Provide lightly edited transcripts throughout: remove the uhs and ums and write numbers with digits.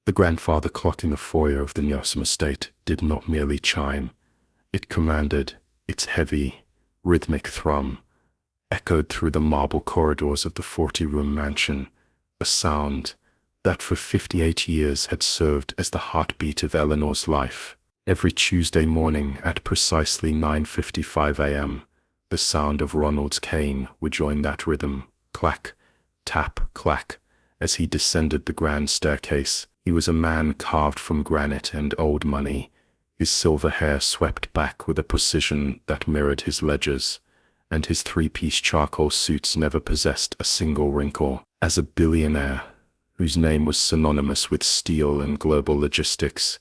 The grandfather clock in the foyer of the Newsom estate did not merely chime. It commanded. Its heavy, rhythmic thrum echoed through the marble corridors of the 40-room mansion, a sound that for 58 years had served as the heartbeat of Eleanor's life. Every Tuesday morning at precisely 9:55 a.m., the sound of Ronald's cane would join that rhythm, clack, tap, clack, as he descended the grand staircase. He was a man carved from granite and old money, his silver hair swept back with a precision that mirrored his ledgers, and his three-piece charcoal suits never possessed a single wrinkle. As a billionaire, whose name was synonymous with steel and global logistics,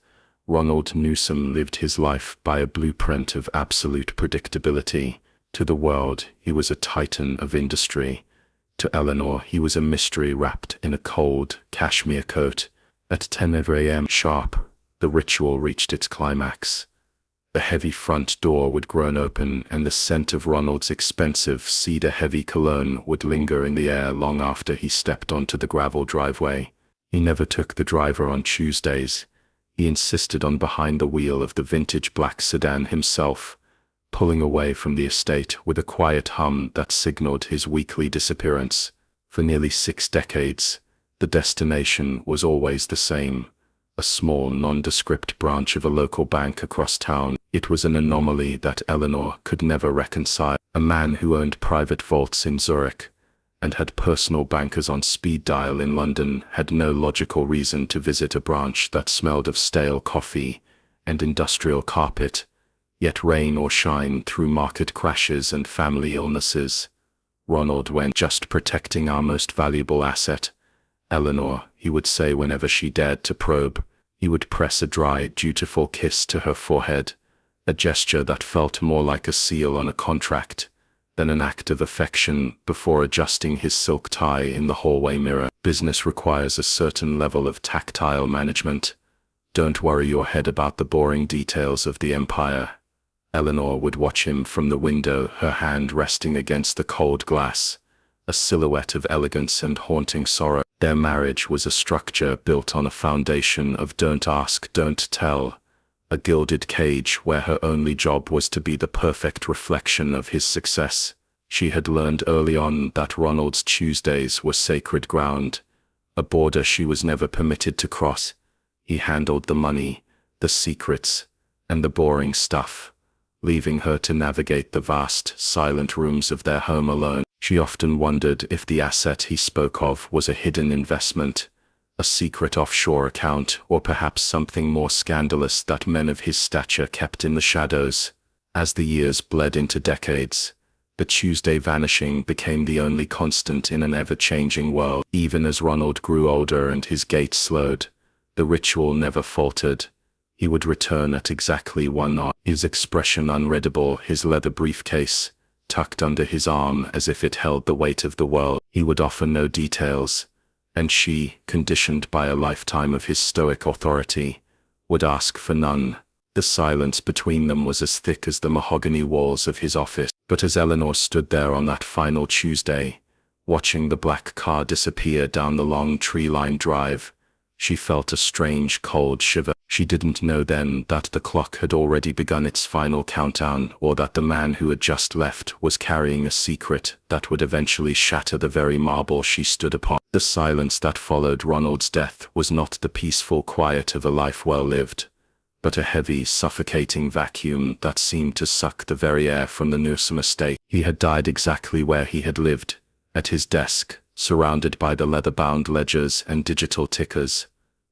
Ronald Newsom lived his life by a blueprint of absolute predictability. To the world, he was a titan of industry. To Eleanor, he was a mystery wrapped in a cold, cashmere coat. At 10 a.m. sharp, the ritual reached its climax. The heavy front door would groan open, and the scent of Ronald's expensive cedar-heavy cologne would linger in the air long after he stepped onto the gravel driveway. He never took the driver on Tuesdays. He insisted on behind the wheel of the vintage black sedan himself, pulling away from the estate with a quiet hum that signaled his weekly disappearance. For nearly 6 decades, the destination was always the same. A small, nondescript branch of a local bank across town. It was an anomaly that Eleanor could never reconcile. A man who owned private vaults in Zurich and had personal bankers on speed dial in London had no logical reason to visit a branch that smelled of stale coffee and industrial carpet. Yet rain or shine, through market crashes and family illnesses, Ronald went. Just protecting our most valuable asset, Eleanor, he would say whenever she dared to probe. He would press a dry, dutiful kiss to her forehead, a gesture that felt more like a seal on a contract than an act of affection, before adjusting his silk tie in the hallway mirror. Business requires a certain level of tactile management. Don't worry your head about the boring details of the empire. Eleanor would watch him from the window, her hand resting against the cold glass, a silhouette of elegance and haunting sorrow. Their marriage was a structure built on a foundation of don't ask, don't tell, a gilded cage where her only job was to be the perfect reflection of his success. She had learned early on that Ronald's Tuesdays were sacred ground, a border she was never permitted to cross. He handled the money, the secrets, and the boring stuff, leaving her to navigate the vast, silent rooms of their home alone. She often wondered if the asset he spoke of was a hidden investment, a secret offshore account, or perhaps something more scandalous that men of his stature kept in the shadows. As the years bled into decades, the Tuesday vanishing became the only constant in an ever-changing world. Even as Ronald grew older and his gait slowed, the ritual never faltered. He would return at exactly 1 hour, his expression unreadable, his leather briefcase tucked under his arm as if it held the weight of the world. He would offer no details, and she, conditioned by a lifetime of his stoic authority, would ask for none. The silence between them was as thick as the mahogany walls of his office. But as Eleanor stood there on that final Tuesday, watching the black car disappear down the long tree-lined drive, she felt a strange, cold shiver. She didn't know then that the clock had already begun its final countdown, or that the man who had just left was carrying a secret that would eventually shatter the very marble she stood upon. The silence that followed Ronald's death was not the peaceful quiet of a life well lived, but a heavy, suffocating vacuum that seemed to suck the very air from the Newsom estate. He had died exactly where he had lived, at his desk, surrounded by the leather-bound ledgers and digital tickers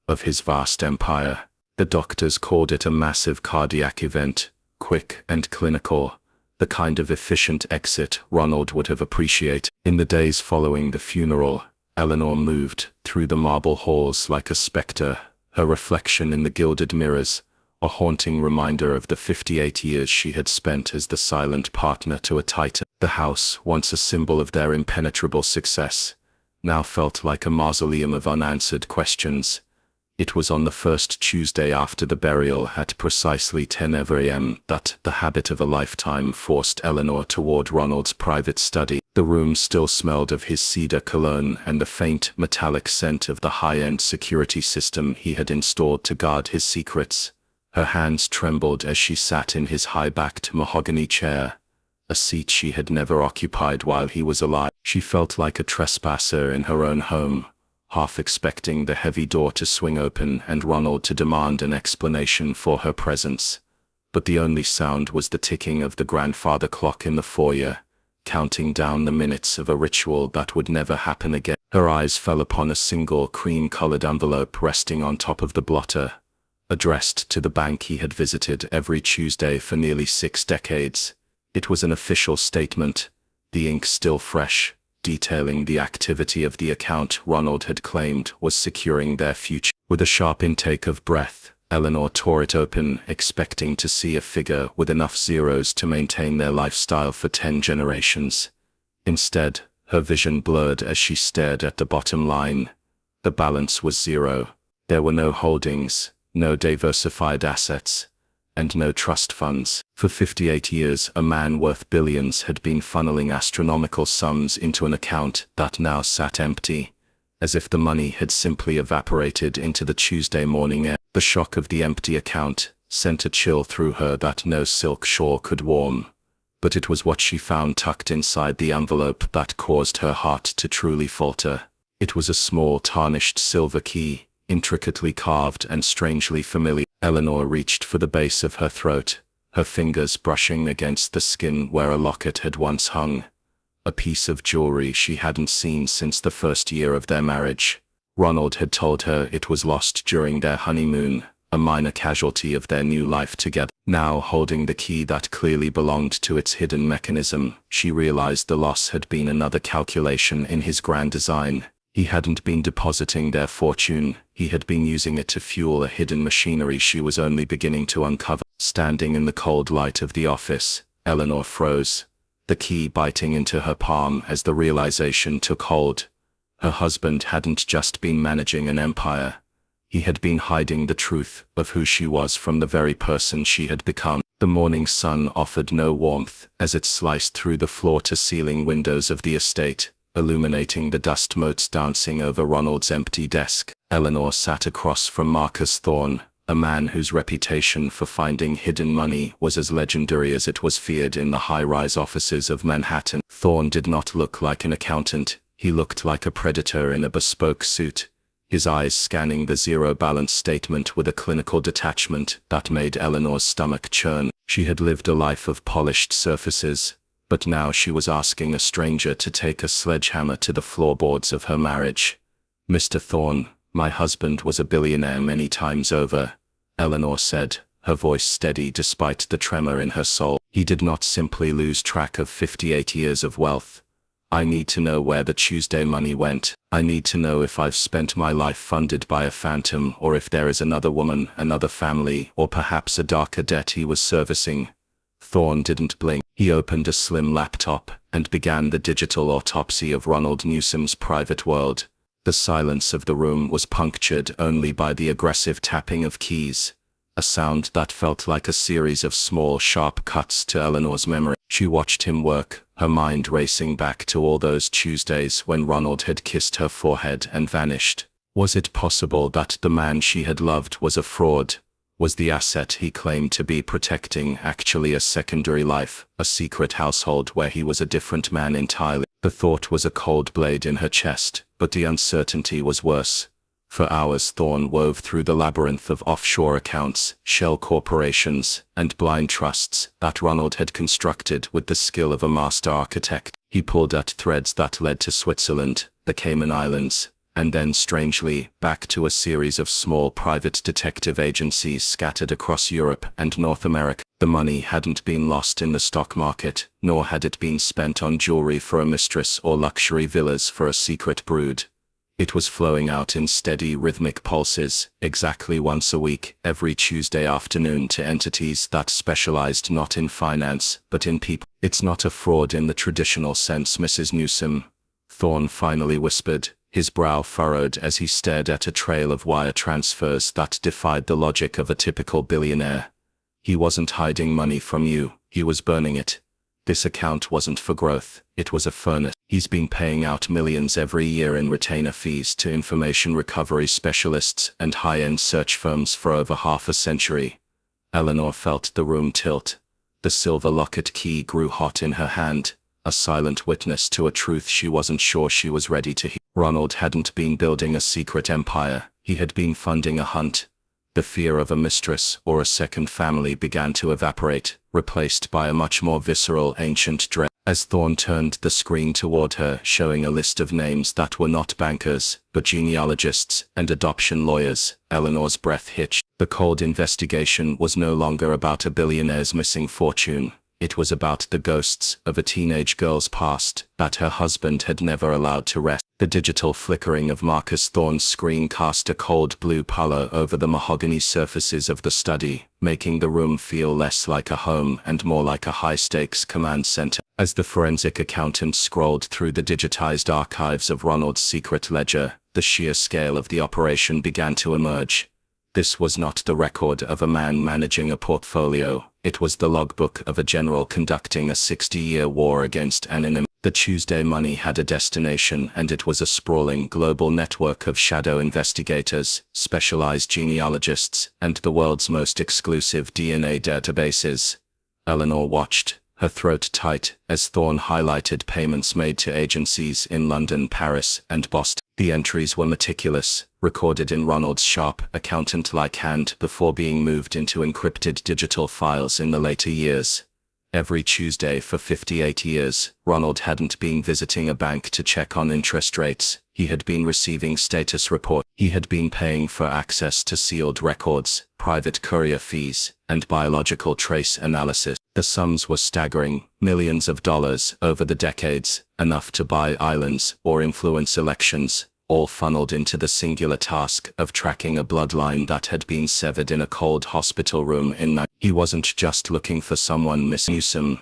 of his vast empire. The doctors called it a massive cardiac event, quick and clinical, the kind of efficient exit Ronald would have appreciated. In the days following the funeral, Eleanor moved through the marble halls like a spectre, her reflection in the gilded mirrors, a haunting reminder of the 58 years she had spent as the silent partner to a titan. The house, once a symbol of their impenetrable success, now felt like a mausoleum of unanswered questions. It was on the first Tuesday after the burial at precisely 10 a.m. that the habit of a lifetime forced Eleanor toward Ronald's private study. The room still smelled of his cedar cologne and the faint, metallic scent of the high-end security system he had installed to guard his secrets. Her hands trembled as she sat in his high-backed mahogany chair, a seat she had never occupied while he was alive. She felt like a trespasser in her own home, half expecting the heavy door to swing open and Ronald to demand an explanation for her presence. But the only sound was the ticking of the grandfather clock in the foyer, counting down the minutes of a ritual that would never happen again. Her eyes fell upon a single cream-colored envelope resting on top of the blotter, addressed to the bank he had visited every Tuesday for nearly 6 decades. It was an official statement, the ink still fresh, detailing the activity of the account Ronald had claimed was securing their future. With a sharp intake of breath, Eleanor tore it open, expecting to see a figure with enough zeros to maintain their lifestyle for 10 generations. Instead, her vision blurred as she stared at the bottom line. The balance was 0. There were no holdings, no diversified assets, and no trust funds. For 58 years, a man worth billions had been funneling astronomical sums into an account that now sat empty, as if the money had simply evaporated into the Tuesday morning air. The shock of the empty account sent a chill through her that no silk shawl could warm. But it was what she found tucked inside the envelope that caused her heart to truly falter. It was a small tarnished silver key, intricately carved and strangely familiar. Eleanor reached for the base of her throat, her fingers brushing against the skin where a locket had once hung, a piece of jewelry she hadn't seen since the first year of their marriage. Ronald had told her it was lost during their honeymoon, a minor casualty of their new life together. Now, holding the key that clearly belonged to its hidden mechanism, she realized the loss had been another calculation in his grand design. He hadn't been depositing their fortune, he had been using it to fuel a hidden machinery she was only beginning to uncover. Standing in the cold light of the office, Eleanor froze, the key biting into her palm as the realization took hold. Her husband hadn't just been managing an empire. He had been hiding the truth of who she was from the very person she had become. The morning sun offered no warmth as it sliced through the floor-to-ceiling windows of the estate, illuminating the dust motes dancing over Ronald's empty desk. Eleanor sat across from Marcus Thorne, a man whose reputation for finding hidden money was as legendary as it was feared in the high-rise offices of Manhattan. Thorne did not look like an accountant, he looked like a predator in a bespoke suit, his eyes scanning the zero-balance statement with a clinical detachment that made Eleanor's stomach churn. She had lived a life of polished surfaces, but now she was asking a stranger to take a sledgehammer to the floorboards of her marriage. "Mr. Thorne, my husband was a billionaire many times over," Eleanor said, her voice steady despite the tremor in her soul. "He did not simply lose track of 58 years of wealth. I need to know where the Tuesday money went. I need to know if I've spent my life funded by a phantom or if there is another woman, another family, or perhaps a darker debt he was servicing." Thorne didn't blink. He opened a slim laptop and began the digital autopsy of Ronald Newsom's private world. The silence of the room was punctured only by the aggressive tapping of keys, a sound that felt like a series of small, sharp cuts to Eleanor's memory. She watched him work, her mind racing back to all those Tuesdays when Ronald had kissed her forehead and vanished. Was it possible that the man she had loved was a fraud? Was the asset he claimed to be protecting actually a secondary life, a secret household where he was a different man entirely? The thought was a cold blade in her chest, but the uncertainty was worse. For hours Thorne wove through the labyrinth of offshore accounts, shell corporations, and blind trusts that Ronald had constructed with the skill of a master architect. He pulled at threads that led to Switzerland, the Cayman Islands, and then, strangely, back to a series of small private detective agencies scattered across Europe and North America. The money hadn't been lost in the stock market, nor had it been spent on jewelry for a mistress or luxury villas for a secret brood. It was flowing out in steady, rhythmic pulses, exactly once a week, every Tuesday afternoon, to entities that specialized not in finance, but in people. "It's not a fraud in the traditional sense, Mrs. Newsom," Thorne finally whispered, his brow furrowed as he stared at a trail of wire transfers that defied the logic of a typical billionaire. He wasn't hiding money from you, he was burning it. This account wasn't for growth, it was a furnace. He's been paying out millions every year in retainer fees to information recovery specialists and high-end search firms for over half a century. Eleanor felt the room tilt. The silver locket key grew hot in her hand, a silent witness to a truth she wasn't sure she was ready to hear. Ronald hadn't been building a secret empire, he had been funding a hunt. The fear of a mistress or a second family began to evaporate, replaced by a much more visceral ancient dread. As Thorne turned the screen toward her, showing a list of names that were not bankers, but genealogists and adoption lawyers, Eleanor's breath hitched. The cold investigation was no longer about a billionaire's missing fortune. It was about the ghosts of a teenage girl's past that her husband had never allowed to rest. The digital flickering of Marcus Thorne's screen cast a cold blue pallor over the mahogany surfaces of the study, making the room feel less like a home and more like a high-stakes command center. As the forensic accountant scrolled through the digitized archives of Ronald's secret ledger, the sheer scale of the operation began to emerge. This was not the record of a man managing a portfolio, it was the logbook of a general conducting a 60-year war against an enemy. The Tuesday money had a destination, and it was a sprawling global network of shadow investigators, specialized genealogists, and the world's most exclusive DNA databases. Eleanor watched, her throat tight, as Thorne highlighted payments made to agencies in London, Paris, and Boston. The entries were meticulous, recorded in Ronald's sharp, accountant-like hand before being moved into encrypted digital files in the later years. Every Tuesday for 58 years, Ronald hadn't been visiting a bank to check on interest rates. He had been receiving status reports. He had been paying for access to sealed records, private courier fees, and biological trace analysis. The sums were staggering, millions of dollars over the decades, enough to buy islands or influence elections, all funneled into the singular task of tracking a bloodline that had been severed in a cold hospital room in night. He wasn't just looking for someone missing. Newsome,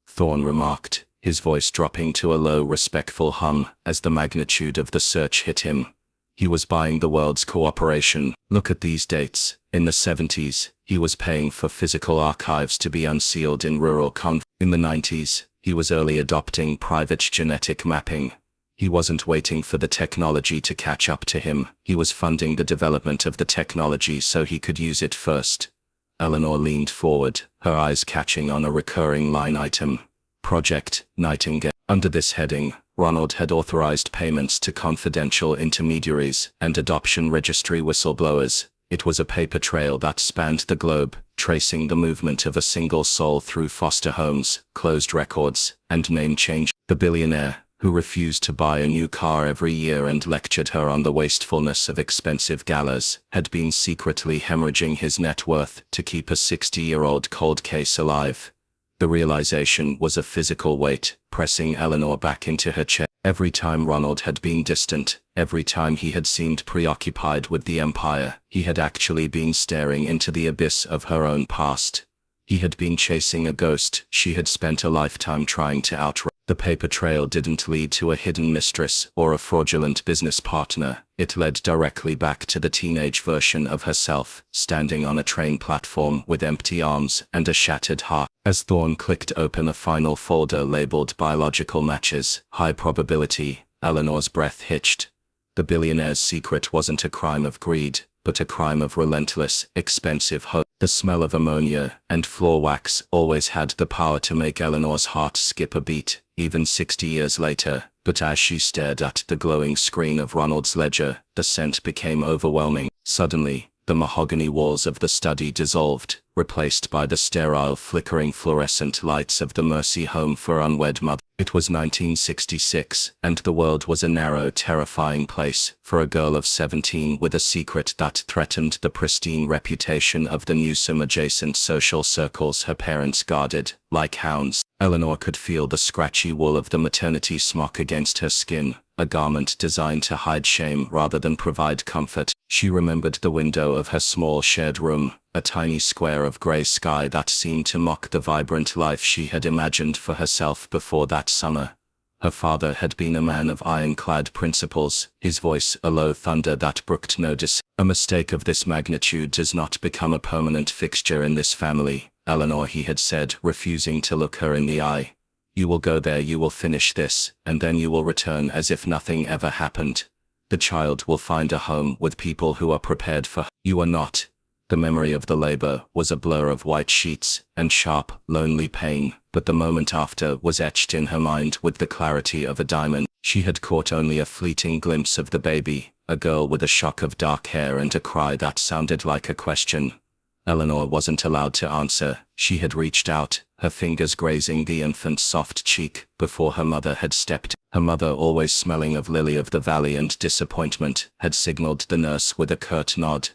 Thorne remarked, his voice dropping to a low, respectful hum as the magnitude of the search hit him. He was buying the world's cooperation. Look at these dates. In the 70s, he was paying for physical archives to be unsealed in rural conflicts. In the 90s, he was early adopting private genetic mapping. He wasn't waiting for the technology to catch up to him, he was funding the development of the technology so he could use it first. Eleanor leaned forward, her eyes catching on a recurring line item. Project Nightingale. Under this heading, Ronald had authorized payments to confidential intermediaries and adoption registry whistleblowers. It was a paper trail that spanned the globe, tracing the movement of a single soul through foster homes, closed records, and name change. The billionaire, who refused to buy a new car every year and lectured her on the wastefulness of expensive galas, had been secretly hemorrhaging his net worth to keep a 60-year-old cold case alive. The realization was a physical weight, pressing Eleanor back into her chair. Every time Ronald had been distant, every time he had seemed preoccupied with the empire, he had actually been staring into the abyss of her own past. He had been chasing a ghost she had spent a lifetime trying to outrun. The paper trail didn't lead to a hidden mistress or a fraudulent business partner. It led directly back to the teenage version of herself, standing on a train platform with empty arms and a shattered heart. As Thorne clicked open a final folder labeled biological matches, high probability, Eleanor's breath hitched. The billionaire's secret wasn't a crime of greed, but a crime of relentless, expensive hope. The smell of ammonia and floor wax always had the power to make Eleanor's heart skip a beat, even 60 years later, but as she stared at the glowing screen of Ronald's ledger, the scent became overwhelming. Suddenly, the mahogany walls of the study dissolved, replaced by the sterile flickering fluorescent lights of the Mercy Home for Unwed Mothers. It was 1966, and the world was a narrow, terrifying place for a girl of 17 with a secret that threatened the pristine reputation of the Newsome-adjacent social circles her parents guarded, like hounds. Eleanor could feel the scratchy wool of the maternity smock against her skin, a garment designed to hide shame rather than provide comfort. She remembered the window of her small shared room, a tiny square of grey sky that seemed to mock the vibrant life she had imagined for herself before that summer. Her father had been a man of ironclad principles, his voice a low thunder that brooked no dis. A mistake of this magnitude does not become a permanent fixture in this family, Eleanor, he had said, refusing to look her in the eye. You will go there, you will finish this, and then you will return as if nothing ever happened. The child will find a home with people who are prepared for her. You are not. The memory of the labor was a blur of white sheets and sharp, lonely pain, but the moment after was etched in her mind with the clarity of a diamond. She had caught only a fleeting glimpse of the baby, a girl with a shock of dark hair and a cry that sounded like a question. Eleanor wasn't allowed to answer. She had reached out, her fingers grazing the infant's soft cheek, before her mother had stepped. Her mother, always smelling of lily of the valley and disappointment, had signaled the nurse with a curt nod.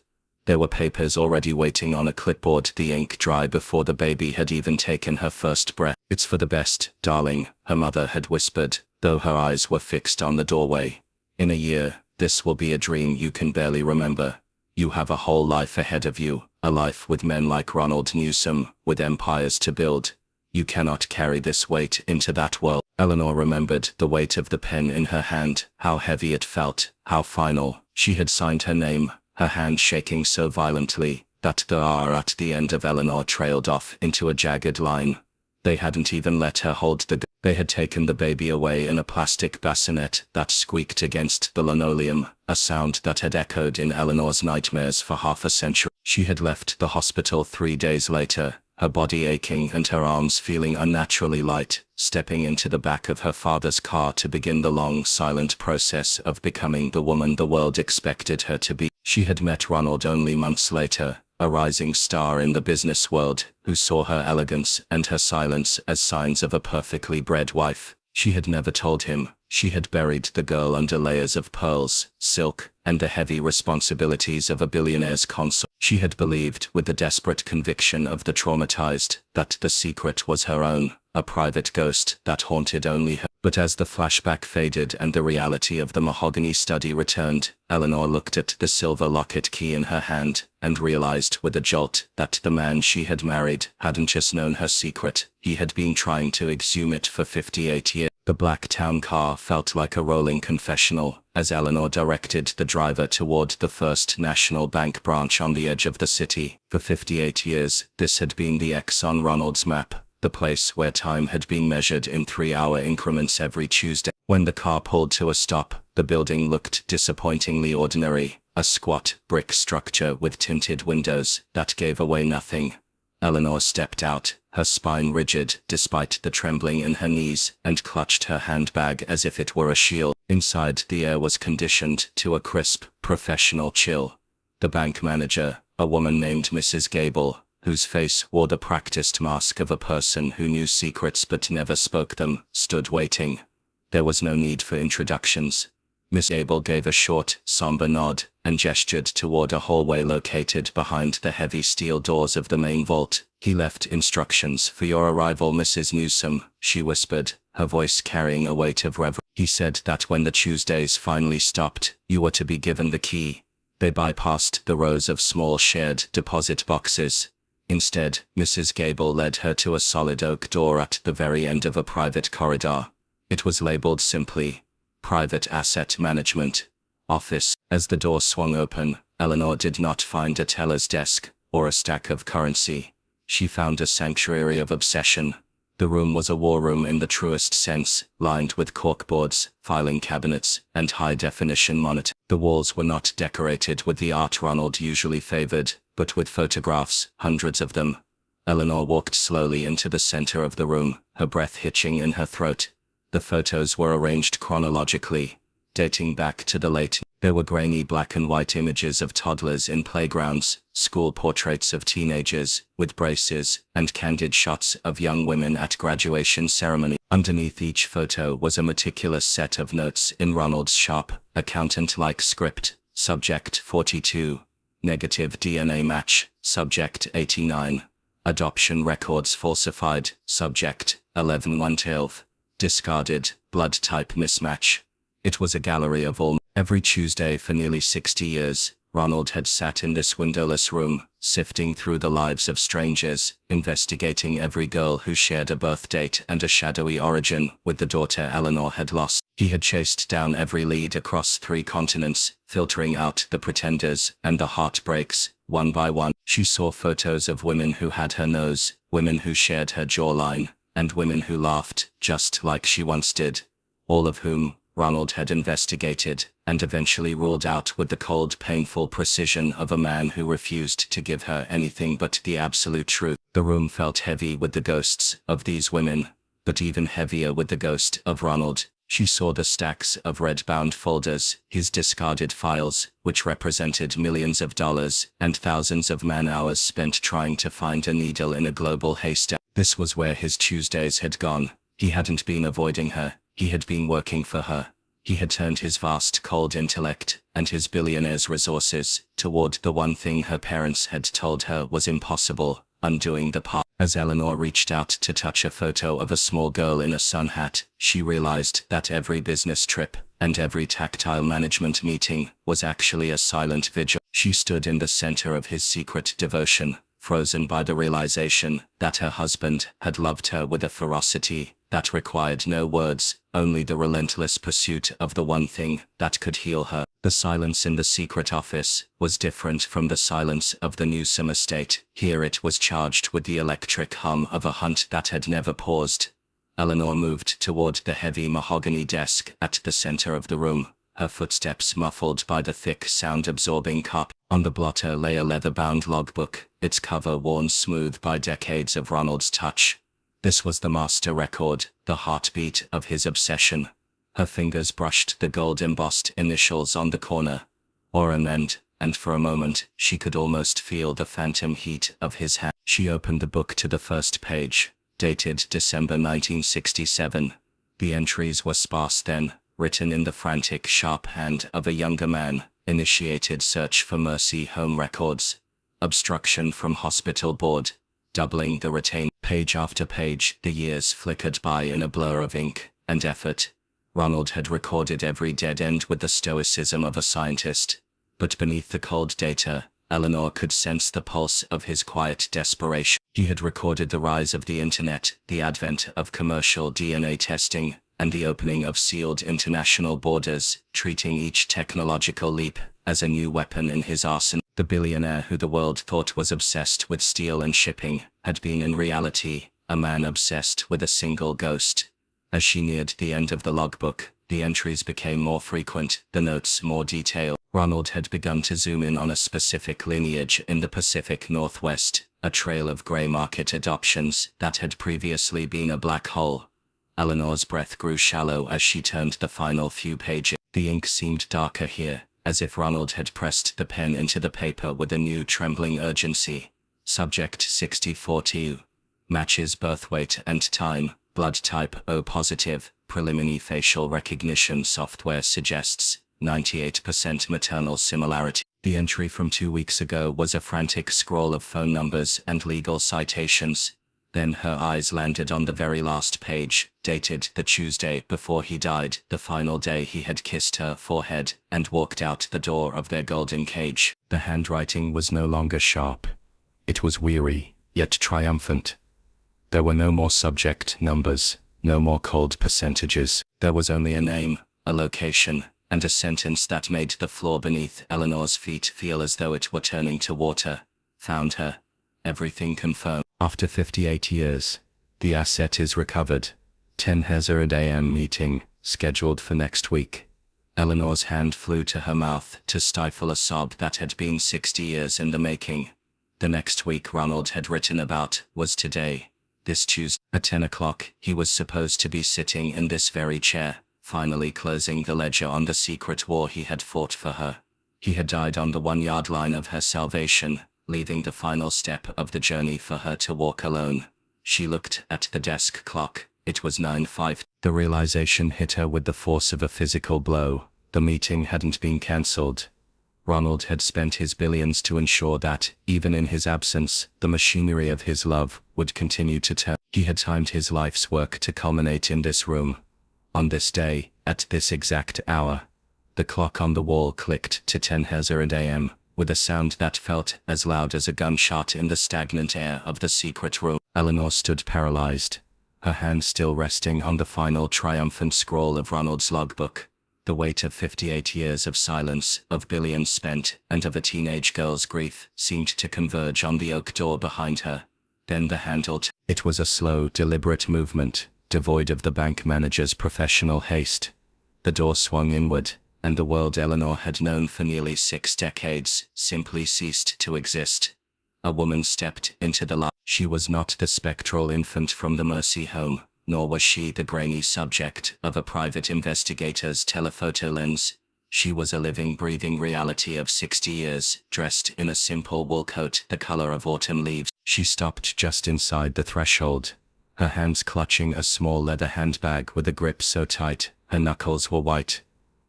There were papers already waiting on a clipboard, the ink dry before the baby had even taken her first breath. It's for the best, darling, her mother had whispered, though her eyes were fixed on the doorway. In a year, this will be a dream you can barely remember. You have a whole life ahead of you, a life with men like Ronald Newsom, with empires to build. You cannot carry this weight into that world. Eleanor remembered the weight of the pen in her hand, how heavy it felt, how final. She had signed her name, her hand shaking so violently that the R at the end of Eleanor trailed off into a jagged line. They hadn't even let her hold the gun. They had taken the baby away in a plastic bassinet that squeaked against the linoleum, a sound that had echoed in Eleanor's nightmares for half a century. She had left the hospital 3 days later, her body aching and her arms feeling unnaturally light, stepping into the back of her father's car to begin the long, silent process of becoming the woman the world expected her to be. She had met Ronald only months later, a rising star in the business world, who saw her elegance and her silence as signs of a perfectly bred wife. She had never told him. She had buried the girl under layers of pearls, silk, and the heavy responsibilities of a billionaire's consort. She had believed, with the desperate conviction of the traumatized, that the secret was her own, a private ghost that haunted only her. But as the flashback faded and the reality of the mahogany study returned, Eleanor looked at the silver locket key in her hand, and realized with a jolt that the man she had married hadn't just known her secret, he had been trying to exhume it for 58 years. The black town car felt like a rolling confessional, as Eleanor directed the driver toward the First National Bank branch on the edge of the city. For 58 years, this had been the X on Ronald's map, the place where time had been measured in 3-hour increments every Tuesday. When the car pulled to a stop, the building looked disappointingly ordinary, a squat, brick structure with tinted windows that gave away nothing. Eleanor stepped out, her spine rigid despite the trembling in her knees, and clutched her handbag as if it were a shield. Inside, the air was conditioned to a crisp, professional chill. The bank manager, a woman named Mrs. Gable, whose face wore the practiced mask of a person who knew secrets but never spoke them, stood waiting. There was no need for introductions. Miss Gable gave a short, somber nod, and gestured toward a hallway located behind the heavy steel doors of the main vault. He left instructions for your arrival, Mrs. Newsom, she whispered, her voice carrying a weight of reverence. He said that when the Tuesdays finally stopped, you were to be given the key. They bypassed the rows of small shared deposit boxes. Instead, Mrs. Gable led her to a solid oak door at the very end of a private corridor. It was labeled simply, Private Asset Management Office. As the door swung open, Eleanor did not find a teller's desk or a stack of currency. She found a sanctuary of obsession. The room was a war room in the truest sense, lined with corkboards, filing cabinets, and high-definition monitors. The walls were not decorated with the art Ronald usually favored, but with photographs, hundreds of them. Eleanor walked slowly into the center of the room, her breath hitching in her throat. The photos were arranged chronologically, dating back to the late. There were grainy black and white images of toddlers in playgrounds, school portraits of teenagers with braces, and candid shots of young women at graduation ceremony. Underneath each photo was a meticulous set of notes in Ronald's sharp, accountant-like script. Subject 42. Negative DNA match. Subject 89. Adoption records falsified. Subject 11/112. Discarded. Blood type mismatch. It was a gallery of all. Every Tuesday for nearly 60 years, Ronald had sat in this windowless room, sifting through the lives of strangers, investigating every girl who shared a birth date and a shadowy origin with the daughter Eleanor had lost. He had chased down every lead across 3 continents, filtering out the pretenders and the heartbreaks, one by one. She saw photos of women who had her nose, women who shared her jawline, and women who laughed, just like she once did, all of whom Ronald had investigated, and eventually ruled out with the cold, painful precision of a man who refused to give her anything but the absolute truth. The room felt heavy with the ghosts of these women, but even heavier with the ghost of Ronald. She saw the stacks of red-bound folders, his discarded files, which represented millions of dollars and thousands of man-hours spent trying to find a needle in a global haystack. This was where his Tuesdays had gone. He hadn't been avoiding her. He had been working for her. He had turned his vast cold intellect and his billionaire's resources toward the one thing her parents had told her was impossible, undoing the past. As Eleanor reached out to touch a photo of a small girl in a sun hat, she realized that every business trip and every tactile management meeting was actually a silent vigil. She stood in the center of his secret devotion, frozen by the realization that her husband had loved her with a ferocity that required no words, only the relentless pursuit of the one thing that could heal her. The silence in the secret office was different from the silence of the Newsom estate. Here it was charged with the electric hum of a hunt that had never paused. Eleanor moved toward the heavy mahogany desk at the center of the room, her footsteps muffled by the thick sound-absorbing cup. On the blotter lay a leather-bound logbook, its cover worn smooth by decades of Ronald's touch. This was the master record, the heartbeat of his obsession. Her fingers brushed the gold-embossed initials on the corner, or an end, and for a moment she could almost feel the phantom heat of his hand. She opened the book to the first page, dated December 1967. The entries were sparse then, written in the frantic, sharp hand of a younger man. Initiated search for mercy home records. Obstruction from hospital board. Doubling the retained. Page after page, the years flickered by in a blur of ink and effort. Ronald had recorded every dead end with the stoicism of a scientist. But beneath the cold data, Eleanor could sense the pulse of his quiet desperation. He had recorded the rise of the internet, the advent of commercial DNA testing, and the opening of sealed international borders, treating each technological leap as a new weapon in his arsenal. The billionaire who the world thought was obsessed with steel and shipping had been in reality a man obsessed with a single ghost. As she neared the end of the logbook, the entries became more frequent, the notes more detailed. Ronald had begun to zoom in on a specific lineage in the Pacific Northwest, a trail of gray market adoptions that had previously been a black hole. Eleanor's breath grew shallow as she turned the final few pages. The ink seemed darker here, as if Ronald had pressed the pen into the paper with a new trembling urgency. Subject 6042. Matches birth weight and time. Blood type O positive. Preliminary facial recognition software suggests 98% maternal similarity. The entry from 2 weeks ago was a frantic scroll of phone numbers and legal citations. Then her eyes landed on the very last page, dated the Tuesday before he died, the final day he had kissed her forehead and walked out the door of their golden cage. The handwriting was no longer sharp. It was weary, yet triumphant. There were no more subject numbers, no more cold percentages. There was only a name, a location, and a sentence that made the floor beneath Eleanor's feet feel as though it were turning to water. Found her. Everything confirmed. After 58 years, the asset is recovered. 10:00 a.m. meeting, scheduled for next week. Eleanor's hand flew to her mouth to stifle a sob that had been 60 years in the making. The next week Ronald had written about was today, this Tuesday. At 10 o'clock, he was supposed to be sitting in this very chair, finally closing the ledger on the secret war he had fought for her. He had died on the 1-yard line of her salvation, leaving the final step of the journey for her to walk alone. She looked at the desk clock. It was 9:05. The realization hit her with the force of a physical blow. The meeting hadn't been cancelled. Ronald had spent his billions to ensure that, even in his absence, the machinery of his love would continue to turn. He had timed his life's work to culminate in this room. On this day, at this exact hour. The clock on the wall clicked to 10:00 a.m., with a sound that felt as loud as a gunshot in the stagnant air of the secret room. Eleanor stood paralyzed, her hand still resting on the final triumphant scroll of Ronald's logbook. The weight of 58 years of silence, of billions spent, and of a teenage girl's grief seemed to converge on the oak door behind her. Then the handle. It was a slow, deliberate movement, devoid of the bank manager's professional haste. The door swung inward, and the world Eleanor had known for nearly 6 decades simply ceased to exist. A woman stepped into the light. She was not the spectral infant from the Mercy home, nor was she the grainy subject of a private investigator's telephoto lens. She was a living, breathing reality of 60 years, dressed in a simple wool coat the color of autumn leaves. She stopped just inside the threshold, her hands clutching a small leather handbag with a grip so tight, her knuckles were white.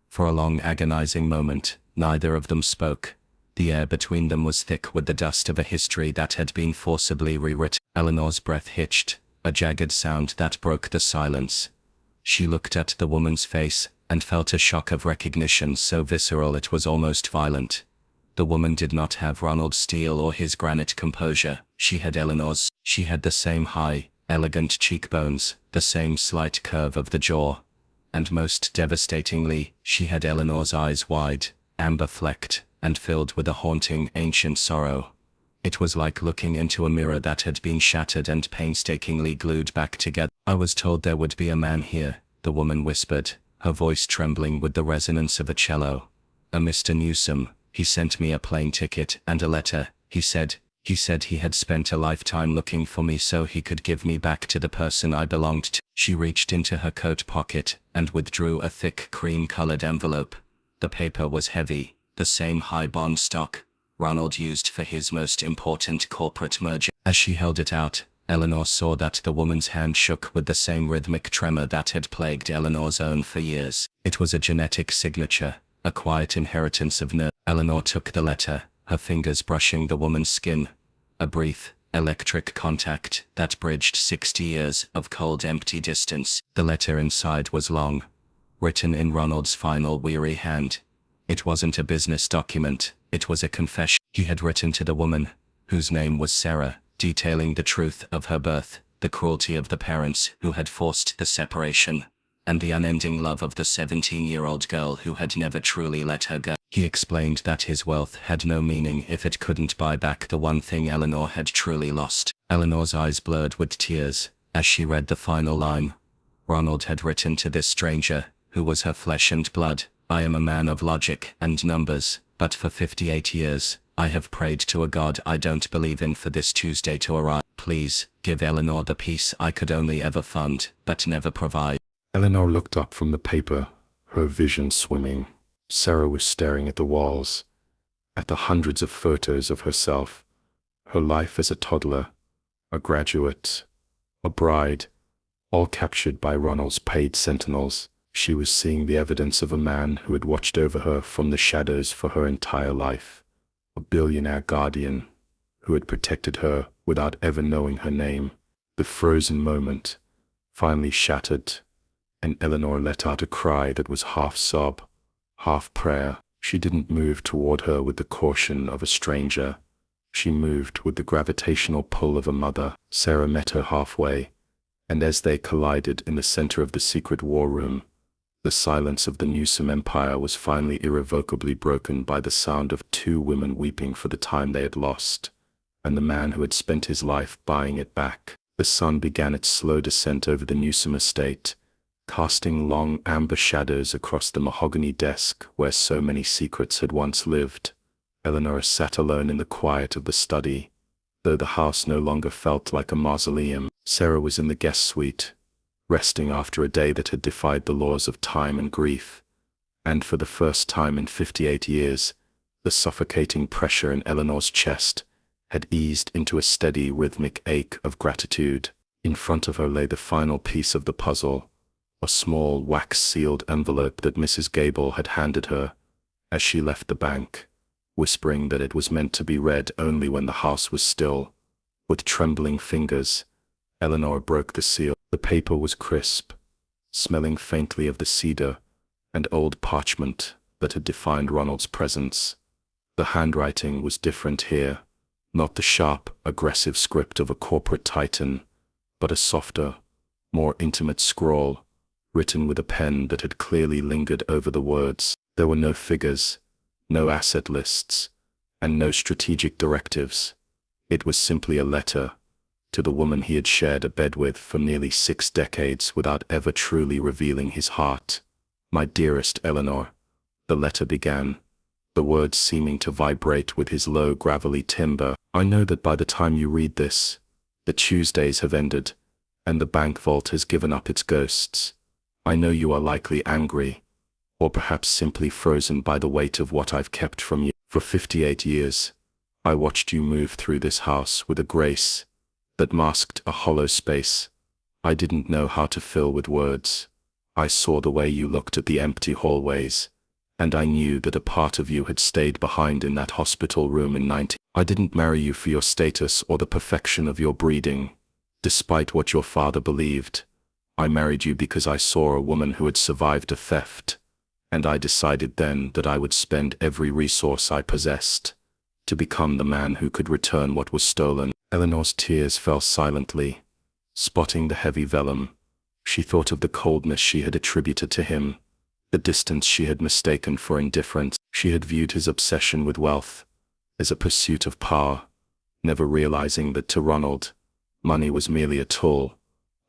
For a long, agonizing moment, neither of them spoke. The air between them was thick with the dust of a history that had been forcibly rewritten. Eleanor's breath hitched, a jagged sound that broke the silence. She looked at the woman's face and felt a shock of recognition so visceral it was almost violent. The woman did not have Ronald's steel or his granite composure. She had Eleanor's. She had the same high, elegant cheekbones, the same slight curve of the jaw. And most devastatingly, she had Eleanor's eyes wide, amber-flecked, and filled with a haunting, ancient sorrow. It was like looking into a mirror that had been shattered and painstakingly glued back together. "I was told there would be a man here," the woman whispered, her voice trembling with the resonance of a cello. "A Mr. Newsome. He sent me a plane ticket and a letter. He said he had spent a lifetime looking for me so he could give me back to the person I belonged to." She reached into her coat pocket and withdrew a thick cream-colored envelope. The paper was heavy, the same high bond stock Ronald used for his most important corporate merger. As she held it out, Eleanor saw that the woman's hand shook with the same rhythmic tremor that had plagued Eleanor's own for years. It was a genetic signature, a quiet inheritance of nerve. Eleanor took the letter, her fingers brushing the woman's skin. A brief, electric contact that bridged 60 years of cold, empty distance. The letter inside was long, written in Ronald's final, weary hand. It wasn't a business document, it was a confession. He had written to the woman, whose name was Sarah, detailing the truth of her birth, the cruelty of the parents who had forced the separation, and the unending love of the 17-year-old girl who had never truly let her go. He explained that his wealth had no meaning if it couldn't buy back the one thing Eleanor had truly lost. Eleanor's eyes blurred with tears as she read the final line. Ronald had written to this stranger, who was her flesh and blood, "I am a man of logic and numbers, but for 58 years, I have prayed to a God I don't believe in for this Tuesday to arrive. Please, give Eleanor the peace I could only ever fund, but never provide." Eleanor looked up from the paper, her vision swimming. Sarah was staring at the walls, at the hundreds of photos of herself, her life as a toddler, a graduate, a bride, all captured by Ronald's paid sentinels. She was seeing the evidence of a man who had watched over her from the shadows for her entire life, a billionaire guardian who had protected her without ever knowing her name. The frozen moment finally shattered, and Eleanor let out a cry that was half sob, half prayer. She didn't move toward her with the caution of a stranger. She moved with the gravitational pull of a mother. Sarah met her halfway, and as they collided in the center of the secret war room, the silence of the Newsome empire was finally irrevocably broken by the sound of 2 women weeping for the time they had lost, and the man who had spent his life buying it back. The sun began its slow descent over the Newsome estate, casting long amber shadows across the mahogany desk where so many secrets had once lived. Eleanor sat alone in the quiet of the study, though the house no longer felt like a mausoleum. Sarah was in the guest suite, resting after a day that had defied the laws of time and grief, and for the first time in 58 years, the suffocating pressure in Eleanor's chest had eased into a steady, rhythmic ache of gratitude. In front of her lay the final piece of the puzzle, a small wax-sealed envelope that Mrs. Gable had handed her as she left the bank, whispering that it was meant to be read only when the house was still. With trembling fingers, Eleanor broke the seal. The paper was crisp, smelling faintly of the cedar and old parchment that had defined Ronald's presence. The handwriting was different here, not the sharp, aggressive script of a corporate titan, but a softer, more intimate scrawl, written with a pen that had clearly lingered over the words. There were no figures, no asset lists, and no strategic directives. It was simply a letter to the woman he had shared a bed with for nearly 6 decades without ever truly revealing his heart. "My dearest Eleanor," the letter began, the words seeming to vibrate with his low, gravelly timbre. "I know that by the time you read this, the Tuesdays have ended, and the bank vault has given up its ghosts. I know you are likely angry, or perhaps simply frozen by the weight of what I've kept from you. For 58 years, I watched you move through this house with a grace that masked a hollow space I didn't know how to fill with words. I saw the way you looked at the empty hallways, and I knew that a part of you had stayed behind in that hospital room in 19. I didn't marry you for your status or the perfection of your breeding, despite what your father believed. I married you because I saw a woman who had survived a theft, and I decided then that I would spend every resource I possessed to become the man who could return what was stolen." Eleanor's tears fell silently, spotting the heavy vellum. She thought of the coldness she had attributed to him, the distance she had mistaken for indifference. She had viewed his obsession with wealth as a pursuit of power, never realizing that to Ronald, money was merely a tool,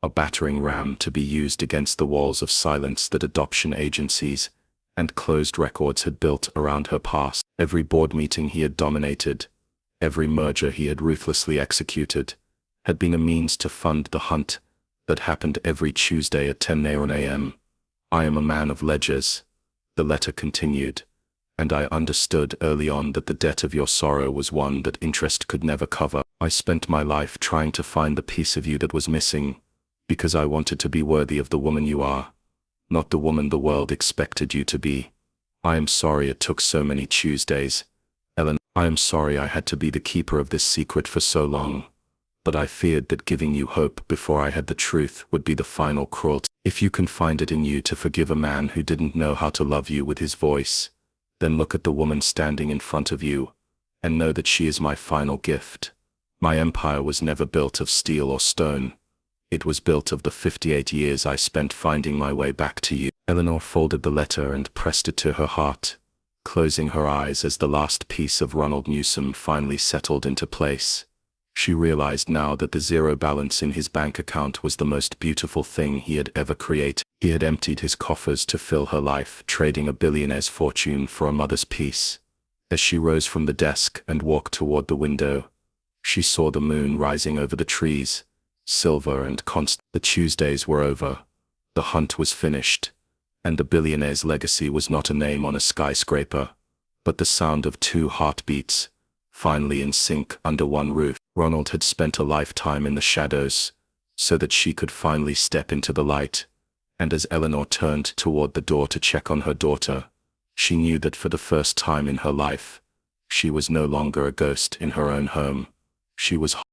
a battering ram to be used against the walls of silence that adoption agencies and closed records had built around her past. Every board meeting he had dominated, every merger he had ruthlessly executed, had been a means to fund the hunt that happened every Tuesday at 10 a.m. "I am a man of ledgers," the letter continued, "and I understood early on that the debt of your sorrow was one that interest could never cover. I spent my life trying to find the piece of you that was missing, because I wanted to be worthy of the woman you are, not the woman the world expected you to be. I am sorry it took so many Tuesdays, Ellen. I am sorry I had to be the keeper of this secret for so long, but I feared that giving you hope before I had the truth would be the final cruelty. If you can find it in you to forgive a man who didn't know how to love you with his voice, then look at the woman standing in front of you, and know that she is my final gift. My empire was never built of steel or stone. It was built of the 58 years I spent finding my way back to you." Eleanor folded the letter and pressed it to her heart, closing her eyes as the last piece of Ronald Newsom finally settled into place. She realized now that the zero balance in his bank account was the most beautiful thing he had ever created. He had emptied his coffers to fill her life, trading a billionaire's fortune for a mother's peace. As she rose from the desk and walked toward the window, she saw the moon rising over the trees, silver and constant. The Tuesdays were over, the hunt was finished, and the billionaire's legacy was not a name on a skyscraper, but the sound of 2 heartbeats, finally in sync under one roof. Ronald had spent a lifetime in the shadows, so that she could finally step into the light, and as Eleanor turned toward the door to check on her daughter, she knew that for the first time in her life, she was no longer a ghost in her own home. She was